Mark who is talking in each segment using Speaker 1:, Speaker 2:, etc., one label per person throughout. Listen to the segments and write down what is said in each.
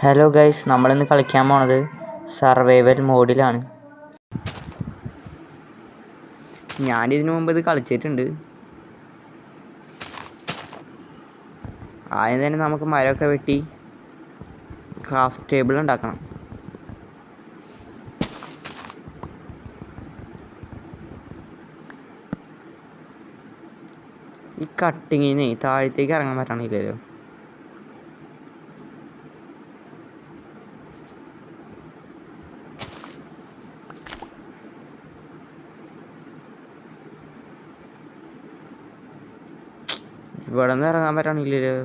Speaker 1: Hello guys, നമ്മളിന്ന് കളിക്കാൻ പോണത് സർവൈവൽ മോഡിലാണ്. ഞാനിതിനു മുമ്പ് ഇത് കളിച്ചിട്ടുണ്ട്. ആദ്യം തന്നെ നമുക്ക് മരമൊക്കെ വെട്ടി ക്രാഫ്റ്റ് ടേബിൾ ഉണ്ടാക്കണം. ഈ കട്ടിങ്ങിന് താഴത്തേക്ക് ഇറങ്ങാൻ പറ്റണില്ലല്ലോ. ഇവിടെ നിന്ന് ഇറങ്ങാൻ പറ്റണില്ലല്ലോ.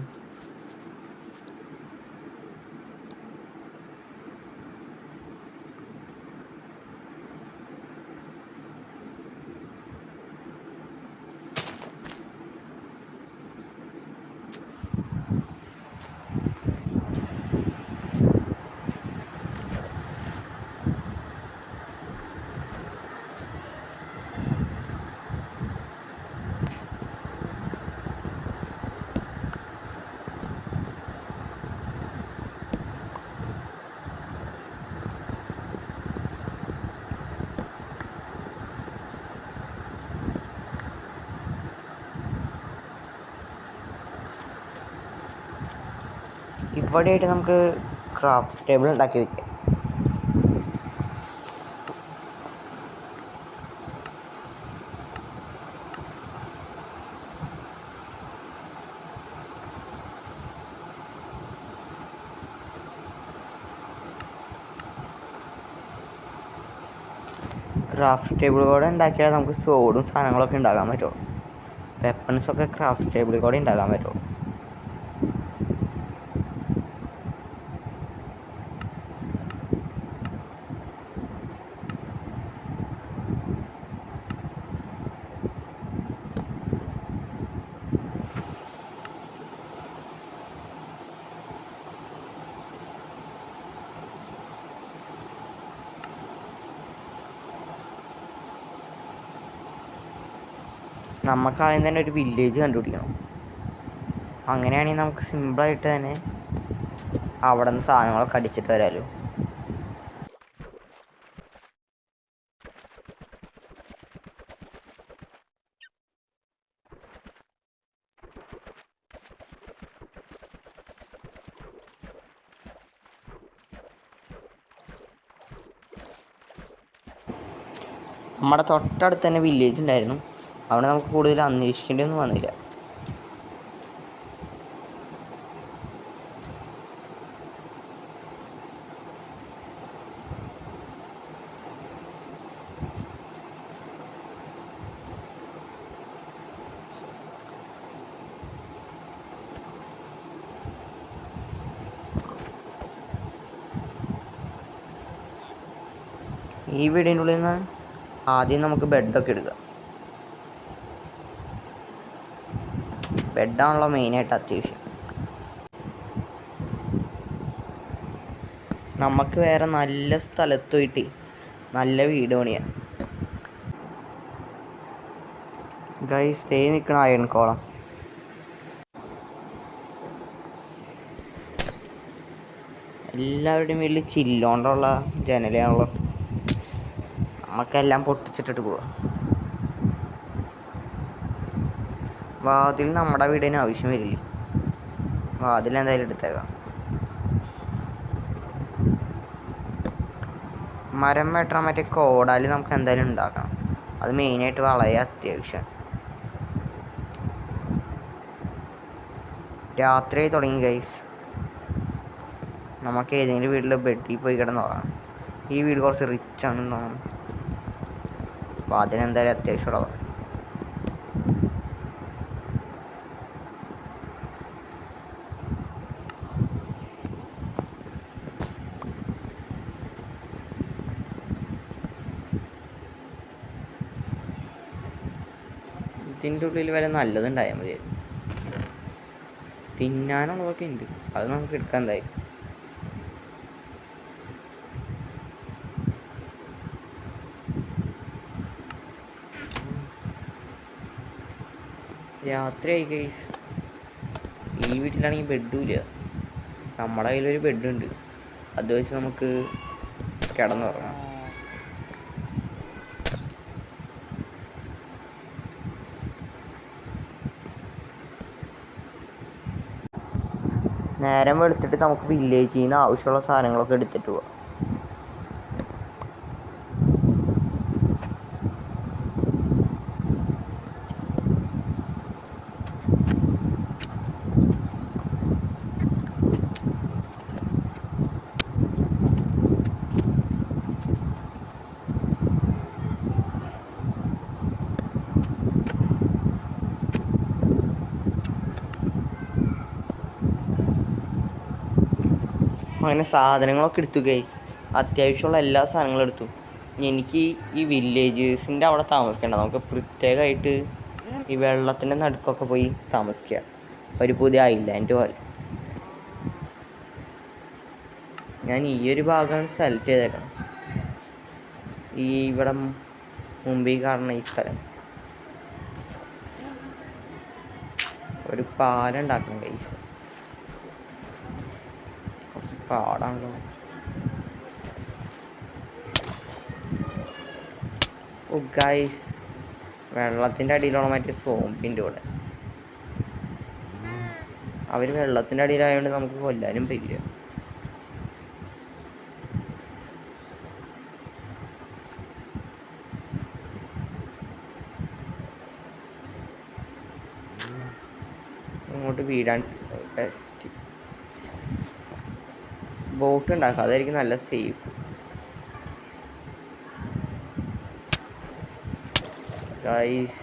Speaker 1: ഇവിടെയായിട്ട് നമുക്ക് ക്രാഫ്റ്റ് ടേബിൾ ഉണ്ടാക്കി വയ്ക്കാം. ക്രാഫ്റ്റ് ടേബിൾ കൂടെ ഉണ്ടാക്കിയാൽ നമുക്ക് സോഡും സാധനങ്ങളൊക്കെ ഉണ്ടാക്കാൻ പറ്റുള്ളൂ. വെപ്പൺസൊക്കെ ക്രാഫ്റ്റ് ടേബിളിൽ കൂടെ ഉണ്ടാക്കാൻ പറ്റുള്ളൂ. നമുക്ക് ആദ്യം തന്നെ ഒരു വില്ലേജ് കണ്ടുപിടിക്കണം. അങ്ങനെയാണെങ്കിൽ നമുക്ക് സിമ്പിളായിട്ട് തന്നെ അവിടെ നിന്ന് സാധനങ്ങളൊക്കെ അടിച്ചിട്ട് വരാമല്ലോ. നമ്മുടെ തൊട്ടടുത്ത് തന്നെ വില്ലേജ് ഉണ്ടായിരുന്നു. അവിടെ നമുക്ക് കൂടുതൽ അന്വേഷിക്കേണ്ടിയൊന്നും വന്നില്ല. ഈ വീടിൻ്റെ ഉള്ളിൽ നിന്ന് ആദ്യം നമുക്ക് ബെഡൊക്കെ എടുക്കാം. ബെഡാണല്ലോ മെയിനായിട്ട് അത്യാവശ്യം. നമുക്ക് വേറെ നല്ല സ്ഥലത്ത് പോയിട്ട് നല്ല വീട് പണിയാം. ഗൈസ്, തേ നിൽക്കണ അയൺ കോളം. എല്ലാവരുടെയും വീട്ടിൽ ചില്ലുകൊണ്ടുള്ള ജനലാണല്ലോ. നമുക്കെല്ലാം പൊട്ടിച്ചിട്ടിട്ട് പോവാം. വാതിൽ നമ്മുടെ വീടിന് ആവശ്യം വരില്ല. വാതിൽ എന്തായാലും എടുത്തേക്കാം. മരം വെട്ടണം. മറ്റേ കോടാലി നമുക്ക് എന്തായാലും ഉണ്ടാക്കണം. അത് മെയിനായിട്ട് വളരെ അത്യാവശ്യമാണ്. രാത്രി തുടങ്ങി ഗൈസ്. നമുക്ക് ഏതെങ്കിലും വീട്ടിൽ ബെഡിൽ പോയി കിടന്നുറങ്ങാം. ഈ വീട് കുറച്ച് റിച്ച് ആണെന്ന് തോന്നുന്നു. അപ്പോൾ അതിനെന്തായാലും അത്യാവശ്യമുള്ളതാണ്. ഇതിൻ്റെ ഉള്ളിൽ വല്ല നല്ലതുണ്ടായാൽ മതിയായിരുന്നു. തിന്നാനുള്ളതൊക്കെ ഉണ്ട്, അത് നമുക്ക് എടുക്കാൻ എന്തായി. രാത്രിയായി ഗൈസ്. ഈ വീട്ടിലാണെങ്കിൽ ബെഡും ഇല്ല. നമ്മുടെ കയ്യിലൊരു ബെഡുണ്ട്, അത് വെച്ച് നമുക്ക് കിടന്നുറങ്ങാം. നേരം വെളുത്തിട്ട് നമുക്ക് വില്ലേജിൽ നിന്ന് ആവശ്യമുള്ള സാധനങ്ങളൊക്കെ എടുത്തിട്ട് പോവാം. അങ്ങനെ സാധനങ്ങളൊക്കെ എടുത്തു ഗൈസ്, അത്യാവശ്യമുള്ള എല്ലാ സാധനങ്ങളും എടുത്തു. എനിക്ക് ഈ വില്ലേജേഴ്സിൻ്റെ അവിടെ താമസിക്കേണ്ട, നമുക്ക് പ്രത്യേകമായിട്ട് ഈ വെള്ളത്തിൻ്റെ നടുക്കൊക്കെ പോയി താമസിക്കുക, ഒരു പുതിയ ഐലാൻഡ് പോലെ. ഞാൻ ഈ ഒരു ഭാഗമാണ് സെലക്ട് ചെയ്തേക്കണം, ഈ ഇവിടെ മുമ്പിൽ കാണുന്ന ഈ സ്ഥലം. ഒരു പാലം ഉണ്ടാക്കണം ഗൈസ്, കുറച്ച് പാടാണല്ലോ. ഓ ഗൈസ്, വെള്ളത്തിൻ്റെ അടിയിലുള്ള മറ്റേ സോംബിൻ്റെ കൂടെ, അവർ വെള്ളത്തിൻ്റെ അടിയിലായതുകൊണ്ട് നമുക്ക് കൊല്ലാനും പറ്റില്ല. അങ്ങോട്ട് വീടാൻ ബെസ്റ്റ്. ബോട്ട് ഉണ്ടാക്കുക, അതായിരിക്കും നല്ല സേഫ്. Guys,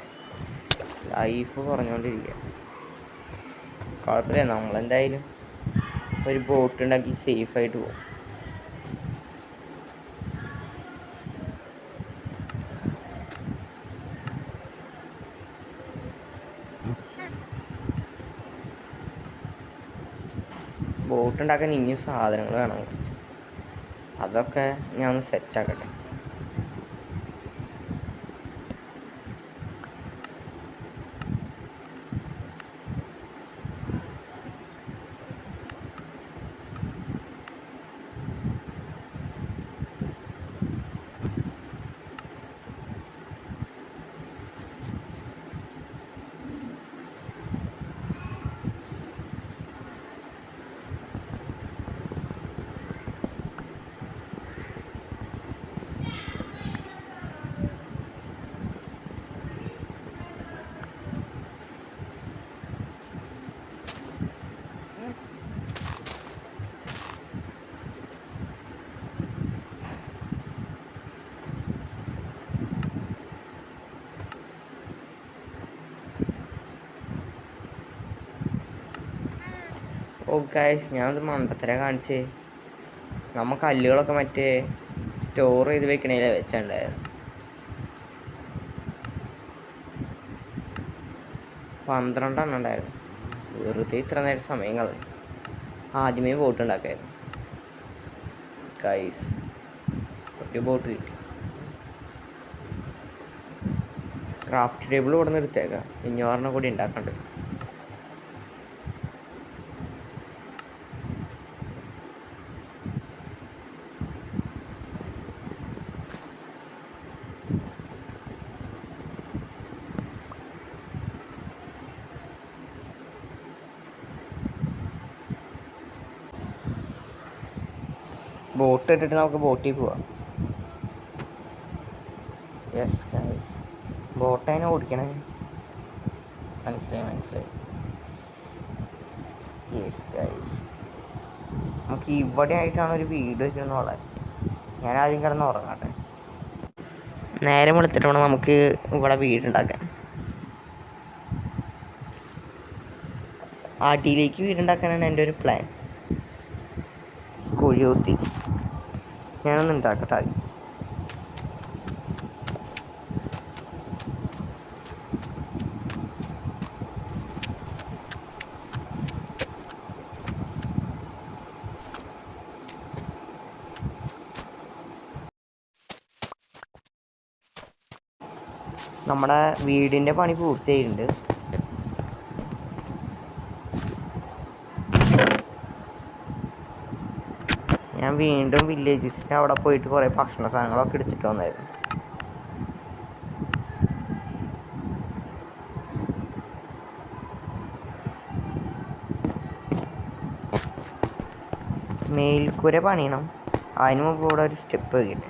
Speaker 1: life കുറഞ്ഞുകൊണ്ടിരിക്കുക. കുഴപ്പമില്ല, നമ്മളെന്തായാലും ഒരു ബോട്ട് ഉണ്ടാക്കി സേഫായിട്ട് പോകും. ബോട്ട് ഉണ്ടാക്കാൻ ഇനിയും സാധനങ്ങൾ വേണം കുറച്ച്, അതൊക്കെ ഞാൻ ഒന്ന് സെറ്റാക്കട്ടെ. ഓ ഗൈസ്, ഞാനത് മണ്ടത്തര കാണിച്ചേ. നമ്മ കല്ലുകളൊക്കെ മറ്റേ സ്റ്റോർ ചെയ്ത് വെക്കണേലേ വെച്ചിട്ടുണ്ടായിരുന്നു. 12 എണ്ണം ഉണ്ടായിരുന്നു, വെറുതെ ഇത്ര നേരം സമയം കളഞ്ഞു. ആദ്യമേ ബോട്ട് ഉണ്ടാക്കായിരുന്നു ഗൈസ്, ഒരു ബോട്ട് കിട്ടി. ക്രാഫ്റ്റ് ടേബിൾ ഇവിടെ നിന്ന് എടുത്തേക്കാം, 500 കൂടി ഉണ്ടാക്കണ്ട്. ബോട്ട് ഇട്ടിട്ട് നമുക്ക് ബോട്ടിൽ പോവാം. യെസ് ഗൈസ്, ബോട്ട് അതിനെ ഓടിക്കണേ, മനസ്സിലായി. യെസ് ഗൈസ്, നമുക്ക് ഇവിടെ ആയിട്ടാണ് ഒരു വീട് വയ്ക്കണമെന്നുള്ളത്. ഞാൻ ആദ്യം കിടന്ന് ഉറങ്ങട്ടെ, നേരം വെളുത്തിട്ട് വേണം നമുക്ക് ഇവിടെ വീടുണ്ടാക്കാൻ. അടിയിലേക്ക് വീടുണ്ടാക്കാനാണ് എൻ്റെ ഒരു പ്ലാൻ. കുഴിയൂത്തി ഞാനൊന്ന് ഉണ്ടാക്കട്ടെ ആദ്യം. നമ്മുടെ വീടിൻ്റെ പണി പൂർത്തിയായിട്ടുണ്ട്. ഞാൻ വീണ്ടും വില്ലേജസിൻ്റെ അവിടെ പോയിട്ട് കുറേ ഭക്ഷണ സാധനങ്ങളൊക്കെ എടുത്തിട്ട് വന്നായിരുന്നു. മേൽക്കൂര പണിയണം. അതിന് മുമ്പ് ഇവിടെ ഒരു സ്റ്റെപ്പ് വയ്ക്കട്ടെ.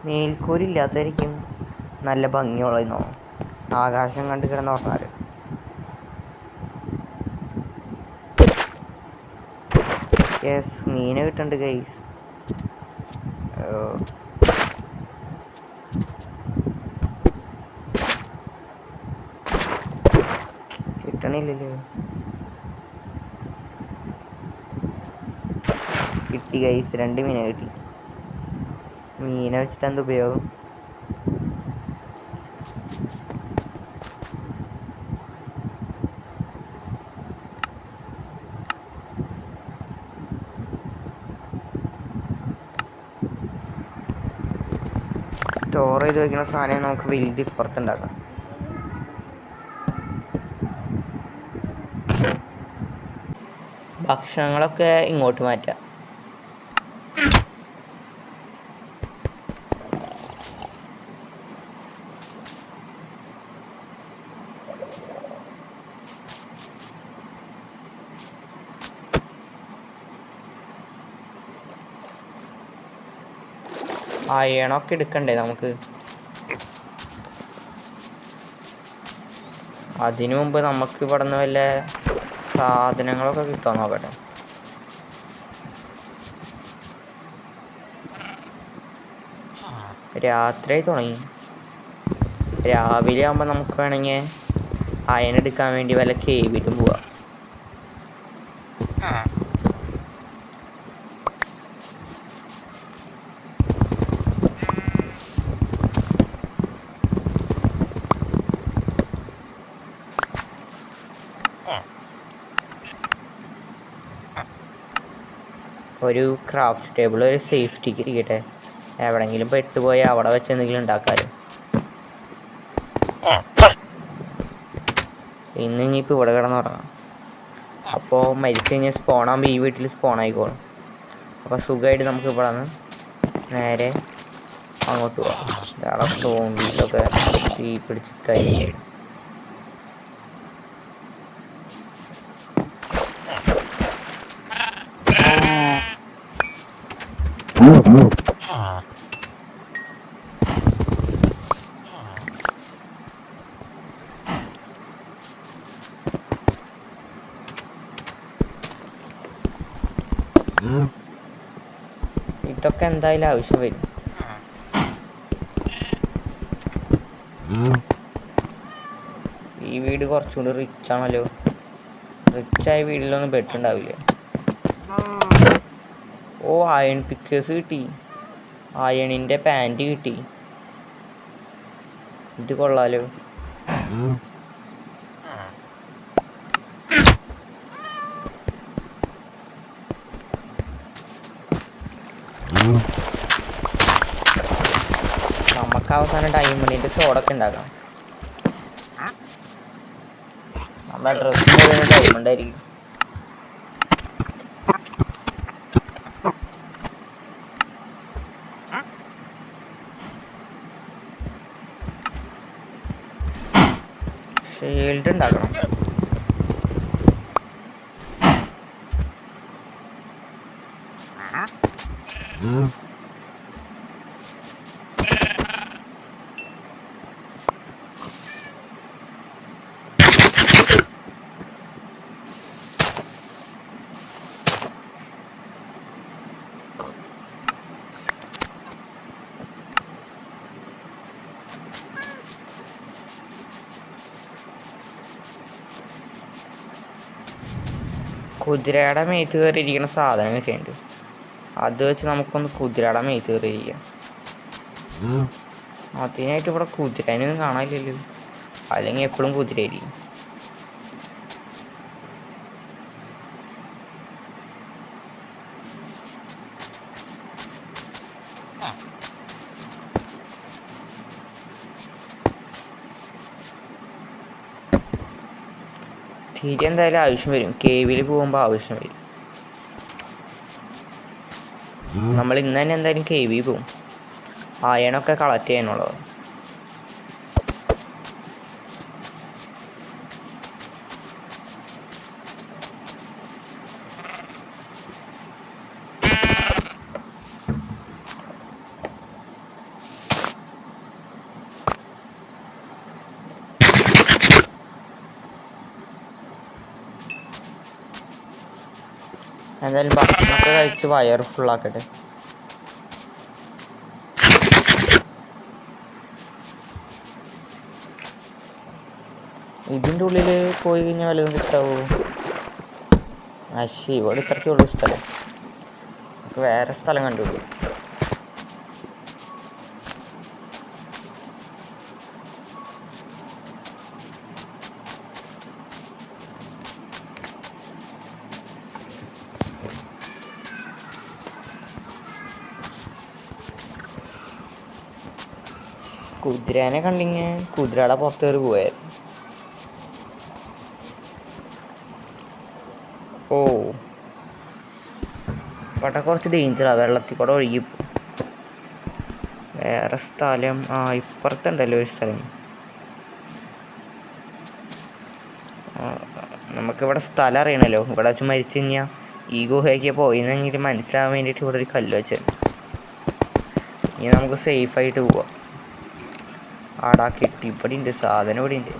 Speaker 1: മേൽക്കൂര ഇല്ലാത്തായിരിക്കും നല്ല ഭംഗിയുള്ളതെന്ന് തോന്നുന്നു. ആകാശം കണ്ട് കിടന്ന് ഉറങ്ങാറ്. യെസ്, മീനെ കിട്ടുന്നുണ്ട് ഗൈസ്. കിട്ടണില്ലല്ലോ. കിട്ടി ഗൈസ്, 2 മീനെ കിട്ടി. മീനെ വെച്ചിട്ട് എന്ത് ഉപയോഗം? സ്റ്റോർ ചെയ്ത് വയ്ക്കുന്ന സാധനം നമുക്ക് വലുത് ഇപ്പുറത്തുണ്ടാക്കാം. ഭക്ഷണങ്ങളൊക്കെ ഇങ്ങോട്ട് മാറ്റാം. അയണൊക്കെ എടുക്കണ്ടേ നമുക്ക്? അതിനു മുമ്പ് നമുക്ക് ഇവിടെ നിന്ന് വല്ല സാധനങ്ങളൊക്കെ കിട്ടുമോ നോക്കട്ടെ. രാത്രി തുടങ്ങി. രാവിലെ ആകുമ്പോൾ നമുക്ക് വേണമെങ്കിൽ അയൺ എടുക്കാൻ വേണ്ടി വല്ല കേവിലും പോവാം. ഒരു ക്രാഫ്റ്റ് ടേബിൾ ഒരു സേഫ്റ്റിക്ക് ഇരിക്കട്ടെ. എവിടെയെങ്കിലും പെട്ടുപോയാൽ അവിടെ വെച്ച് എന്തെങ്കിലും ഉണ്ടാക്കാമല്ലോ. ഇനിയിപ്പോൾ ഇവിടെ കിടന്നുറങ്ങാം. അപ്പോൾ മരിച്ചു കഴിഞ്ഞാൽ സ്പോണാകുമ്പോൾ ഈ വീട്ടിൽ സ്പോൺ ആയിക്കോളും. അപ്പോൾ സുഖമായിട്ട് നമുക്ക് ഇവിടെ നിന്ന് നേരെ അങ്ങോട്ട് പോകാം. ധാരാളം സോംബീസൊക്കെ തീ പിടിച്ച് കഴിഞ്ഞു. ഇതൊക്കെ എന്തായാലും ആവശ്യം വരും. ഈ വീട് കുറച്ചുകൂടി റിച്ച് ആണല്ലോ. റിച്ചായ വീട്ടിലൊന്നും ബെഡുണ്ടാവില്ല. ഓ, അയൺ പിക്കേഴ്സ് കിട്ടി. അയണിൻ്റെ പാൻറ് കിട്ടി. ഇത് കൊള്ളാലോ. നമുക്ക് അവസാനം ഡയമണ്ടിൻ്റെ സോഡൊക്കെ ഉണ്ടാക്കാം. നമ്മുടെ ഡ്രസ്സ് മുഴുവൻ ഡയമണ്ട് ആയിരിക്കും. ഷീൽഡ് ഉണ്ടാക്കണം. കുതിരയുടെ മേത്ത് കയറിയിരിക്കുന്ന സാധനങ്ങളൊക്കെ ഉണ്ട്. അത് വെച്ച് നമുക്കൊന്ന് കുതിരയുടെ മേത്ത് കയറിയിരിക്കാം. അതിനായിട്ട് ഇവിടെ കുതിരേനൊന്നും കാണാനില്ലല്ലോ. അല്ലെങ്കിൽ എപ്പോഴും കുതിരയായിരിക്കും. തിരി എന്തായാലും ആവശ്യം വരും. കേവിൽ പോകുമ്പോൾ ആവശ്യം വരും. നമ്മൾ ഇന്ന് തന്നെ എന്തായാലും കേവിൽ പോകും. അയണൊക്കെ കളക്ട് ചെയ്യാനുള്ളത്. എന്തായാലും ഭക്ഷണമൊക്കെ കഴിച്ച് വയർ ഫുള്ളാക്കട്ടെ. ഇതിൻ്റെ ഉള്ളിൽ പോയി കഴിഞ്ഞാൽ വല്ലതും കിട്ടാവോ? അശ്ശി, ഇവിടെ ഇത്രയ്ക്കുള്ളൂ സ്ഥലം. നമുക്ക് വേറെ സ്ഥലം കണ്ടുപിടിക്കും. കുതിരേനെ കണ്ടിങ്ങ് കുതിരയുടെ പുറത്ത് കയറി പോയായിരുന്നു. ഓ, ഇവിടെ കുറച്ച് ഡേഞ്ചറാണ്. വെള്ളത്തിൽ കൂടെ ഒഴുകി. വേറെ സ്ഥലം ഇപ്പുറത്തുണ്ടല്ലോ ഒരു സ്ഥലം. നമുക്കിവിടെ സ്ഥലം അറിയണമല്ലോ. ഇവിടെ വെച്ച് മരിച്ചു കഴിഞ്ഞാൽ ഈ ഗുഹയ്ക്ക് പോയിന്ന് കഴിഞ്ഞിട്ട് മനസ്സിലാവാൻ വേണ്ടിയിട്ട് ഇവിടെ ഒരു കല്ല് വെച്ചത്. ഇനി നമുക്ക് സേഫായിട്ട് പോവാം. ആടാ കിട്ടി. ഇവിടെ ഉണ്ട് സാധനം. ഇവിടെ ഉണ്ട്.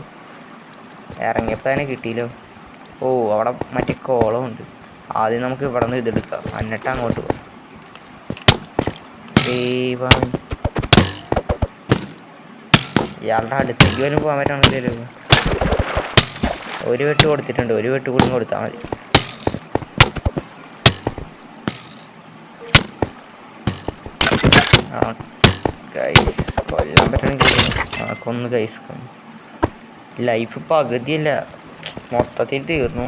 Speaker 1: ഇറങ്ങിയപ്പോൾ തന്നെ കിട്ടിയല്ലോ. ഓ, അവിടെ മറ്റേ കോളമുണ്ട്. ആദ്യം നമുക്ക് ഇവിടെ നിന്ന് ഇതെടുക്കാം, എന്നിട്ട് അങ്ങോട്ട് പോകാം. ദൈവം, ഇയാളുടെ അടുത്തേക്ക് പോലും പോകാൻ പറ്റണില്ലല്ലോ. ഒരു വെട്ട് കൊടുത്തിട്ടുണ്ട്. ഒരു വെട്ട് കൂടി കൊടുത്താൽ മതി. ഗൈസ്, കൊല്ലാൻ പറ്റണില്ല. കൊന്ന് ഗൈസ്. ലൈഫ് പകുതിയില്ല, മൊത്തത്തിൽ തീർന്നു.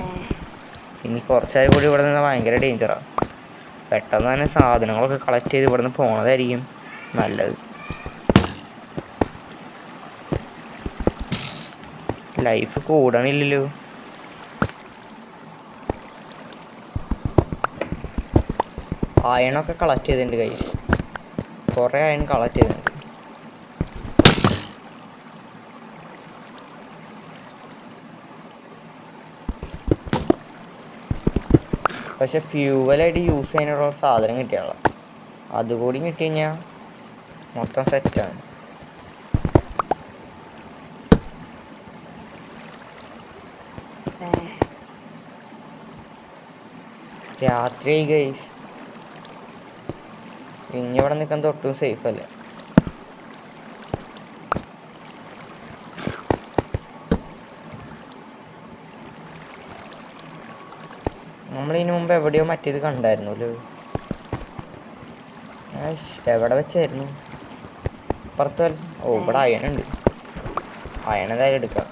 Speaker 1: ഇനി കുറച്ചായി കൂടി ഇവിടെ നിന്ന് ഭയങ്കര ഡേഞ്ചറാണ്. പെട്ടെന്ന് തന്നെ സാധനങ്ങളൊക്കെ കളക്ട് ചെയ്ത് ഇവിടെ നിന്ന് പോണതായിരിക്കും നല്ലത്. ലൈഫ് കൂടണില്ലല്ലോ. അയണൊക്കെ കളക്ട് ചെയ്തിട്ടുണ്ട് ഗൈസ്. കുറേ അയൺ കളക്ട് ചെയ്തിട്ടുണ്ട്. പക്ഷെ ഫ്യൂവലായിട്ട് യൂസ് ചെയ്യാനുള്ള സാധനം കിട്ടിയാളോ. അതുകൂടി കിട്ടി കഴിഞ്ഞാൽ മൊത്തം സെറ്റാണ്. രാത്രി ഗൈസ്, ഇനി ഇവിടെ നിൽക്കാൻ തൊട്ടും സേഫ് അല്ല. നമ്മളിതിന് മുമ്പ് എവിടെയോ മറ്റേത് കണ്ടായിരുന്നല്ലോ. എവിടെ വെച്ചായിരുന്നു? പുറത്ത് ഓ, ഇവിടെ അയണുണ്ട്. അയൺ എന്തായാലും എടുക്കാം.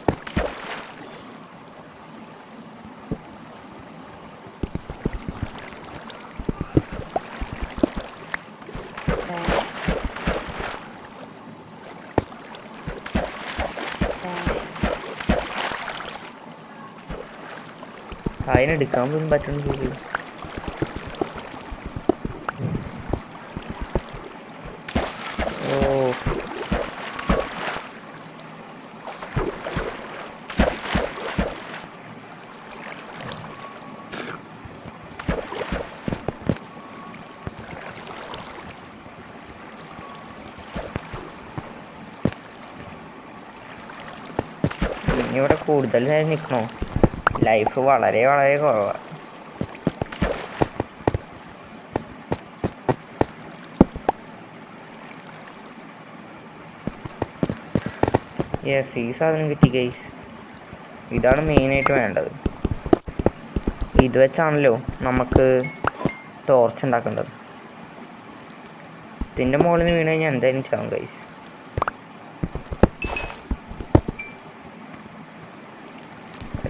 Speaker 1: അതിനെടുക്കാൻ പോലും പറ്റുന്നില്ല. ഓ, ഇനി ഇവിടെ കൂടുതൽ നേരം നിൽക്കണോ? ലൈഫ് വളരെ വളരെ കുറവാണ്. യെസ്, ഈ സാധനം കിട്ടി ഗൈസ്. ഇതാണ് മെയിനായിട്ട് വേണ്ടത്. ഇത് വെച്ചാണല്ലോ നമുക്ക് ടോർച്ച് ഉണ്ടാക്കേണ്ടത്. ഇതിൻ്റെ മുകളിൽ നിന്ന് വീണ് കഴിഞ്ഞാൽ എന്തായാലും ചാവും ഗൈസ്.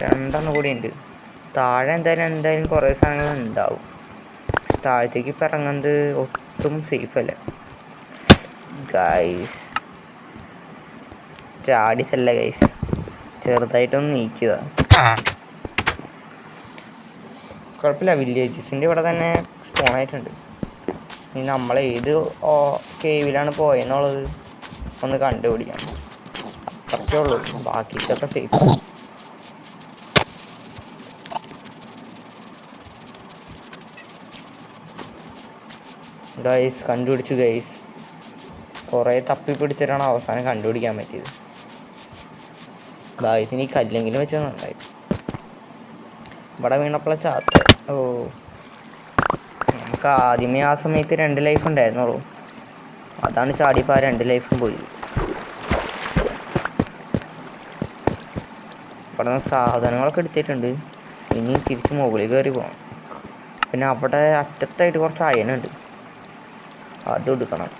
Speaker 1: രണ്ടെണ്ണം കൂടി ഉണ്ട്. താഴെ എന്തായാലും കുറേ സാധനങ്ങൾ ഉണ്ടാവും. താഴത്തേക്ക് ഇപ്പം ഇറങ്ങുന്നത് ഒട്ടും സേഫ് അല്ല ഗൈസ്. ചാടിയതല്ല ഗൈസ്, ചെറുതായിട്ടൊന്ന് നീക്കുക. കുഴപ്പമില്ല, വില്ലേജസിൻ്റെ ഇവിടെ തന്നെ സ്പോൺ ആയിട്ടുണ്ട്. ഇനി നമ്മൾ ഏത് കേവിലാണ് പോയെന്നുള്ളത് ഒന്ന് കണ്ടുപിടിക്കണം. അത്രയ്ക്കേ ഉള്ളൂ, ബാക്കിയൊക്കെ സേഫ്. ഗൈസ് കണ്ടുപിടിച്ചു ഗൈസ്. കുറേ തപ്പി പിടിച്ചിട്ടാണ് അവസാനം കണ്ടുപിടിക്കാൻ പറ്റിയത്. ഗൈസിന് ഈ കല്ലെങ്കിലും വെച്ചാൽ നന്നായി. ഇവിടെ വീണപ്പോഴെ ചാത്ത. ഓ, നമുക്ക് ആദ്യമേ ആ സമയത്ത് 2 ലൈഫ് ഉണ്ടായിരുന്നുള്ളൂ. അതാണ് ചാടിയപ്പോൾ ആ 2 ലൈഫും പോയി. ഇവിടെ നിന്ന് സാധനങ്ങളൊക്കെ എടുത്തിട്ടുണ്ട്. ഇനി തിരിച്ച് മുകളിൽ കയറി പോകണം. പിന്നെ അവിടെ അറ്റത്തായിട്ട് കുറച്ച് അയനുണ്ട്, അതും എടുക്കണം.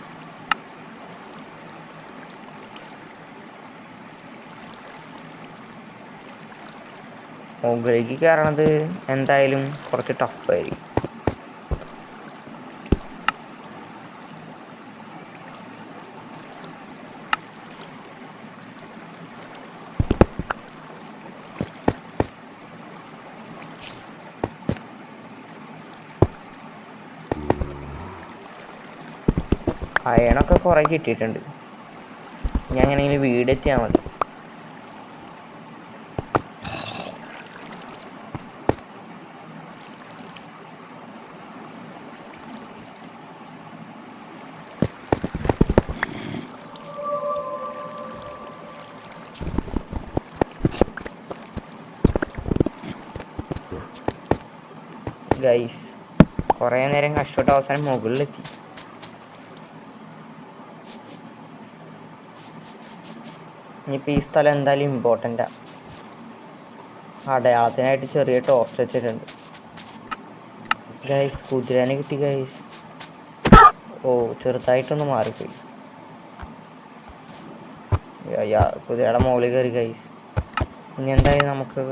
Speaker 1: മുകളിലേക്ക് കയറണത് എന്തായാലും കുറച്ച് ടഫായിരിക്കും. അയണൊക്കെ കുറേ കിട്ടിയിട്ടുണ്ട്. ഞാൻ എങ്ങനെയെങ്കിലും വീടെത്തിയാൽ മതി. ഗൈസ് കുറേ നേരം കഷ്ടപ്പെട്ട് അവസാനം മുകളിലെത്തി. ഇനിയിപ്പോൾ ഈ സ്ഥലം എന്തായാലും ഇമ്പോർട്ടൻ്റാണ്. അടയാളത്തിനായിട്ട് ചെറിയ ടോർച്ച് വെച്ചിട്ടുണ്ട്. ഗൈസ് കുതിരനെ കിട്ടി ഗൈസ്. ഓ, ചെറുതായിട്ടൊന്ന് മാറിപ്പോയി. കുതിരയുടെ മുകളിൽ കയറി ഗൈസ്. ഇനി എന്തായാലും നമുക്ക്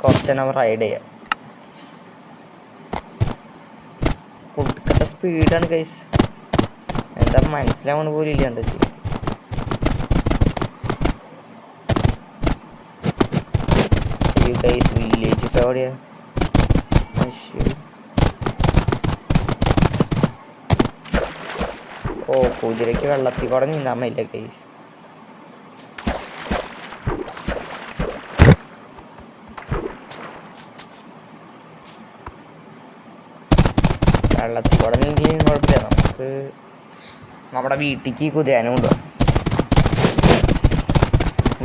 Speaker 1: കുറച്ച് റൈഡ് ചെയ്യാം. കൊടുക്കത്തെ സ്പീഡാണ് ഗൈസ്. എന്താ മനസ്സിലാവണ പോലും ഇല്ല എന്താ ചെയ്യുക. ഗൈസ് വില്ലേജ് ഇപ്പോൾ എവിടെയാ? ഓ, കുതിരയ്ക്ക് വെള്ളത്തിൽ കൂടെ നീന്താൻ പറ്റില്ല ഗൈസ്. വെള്ളത്തിൽ കൂടെ നീന്തിയും കുഴപ്പമില്ല. നമുക്ക് നമ്മുടെ വീട്ടിലേക്ക് കുതിരാനും കൊണ്ടുപോകാം.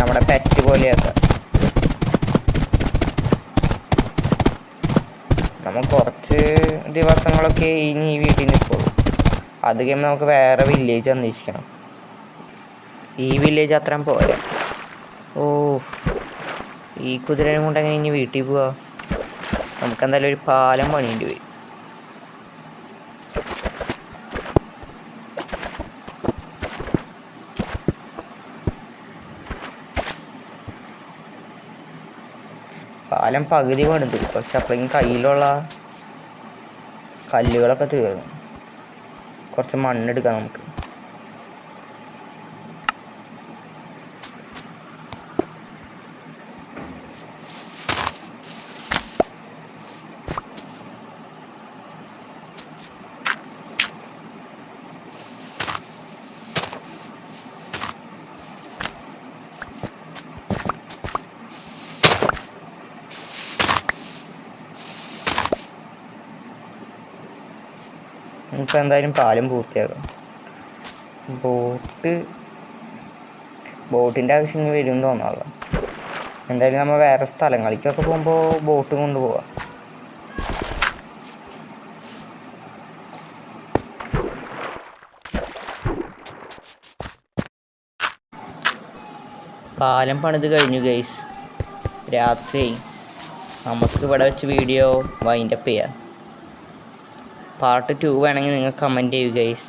Speaker 1: നമ്മുടെ പെറ്റ് പോലെയാക്കാം. നമ്മൾ കുറച്ച് ദിവസങ്ങളൊക്കെ ഇനി ഈ വീട്ടിൽ നിൽക്കുള്ളൂ. അത് കഴിയുമ്പോൾ നമുക്ക് വേറെ വില്ലേജ് അന്വേഷിക്കണം. ഈ വില്ലേജ് അത്രയും പോരാ. ഓ, ഈ കുതിരനെ കൊണ്ട് എങ്ങനെ ഇനി വീട്ടിൽ പോവാ? നമുക്ക് എന്തായാലും ഒരു പാലം പണിയേണ്ടി വരും. പാലം പകുതി പണിതു, പക്ഷെ അപ്പോഴേക്കും കയ്യിലുള്ള കല്ലുകളൊക്കെ തീർന്നു. കുറച്ച് മണ്ണെടുക്കാം നമുക്ക്. ഇപ്പോൾ എന്തായാലും പാലം പൂർത്തിയാക്കാം. ബോട്ടിൻ്റെ ആവശ്യം ഇനി വരും തോന്നാറില്ല. എന്തായാലും നമ്മൾ വേറെ സ്ഥലങ്ങളിലേക്കൊക്കെ പോകുമ്പോൾ ബോട്ട് കൊണ്ടുപോകാം. പാലം പണിത് കഴിഞ്ഞു ഗൈസ്. രാത്രി നമുക്ക് ഇവിടെ വെച്ച് വീഡിയോ വൈൻഡപ്പ് ചെയ്യാം. പാർട്ട് 2 വേണമെങ്കിൽ നിങ്ങൾ കമൻറ്റ് ചെയ്യുക ഗൈസ്.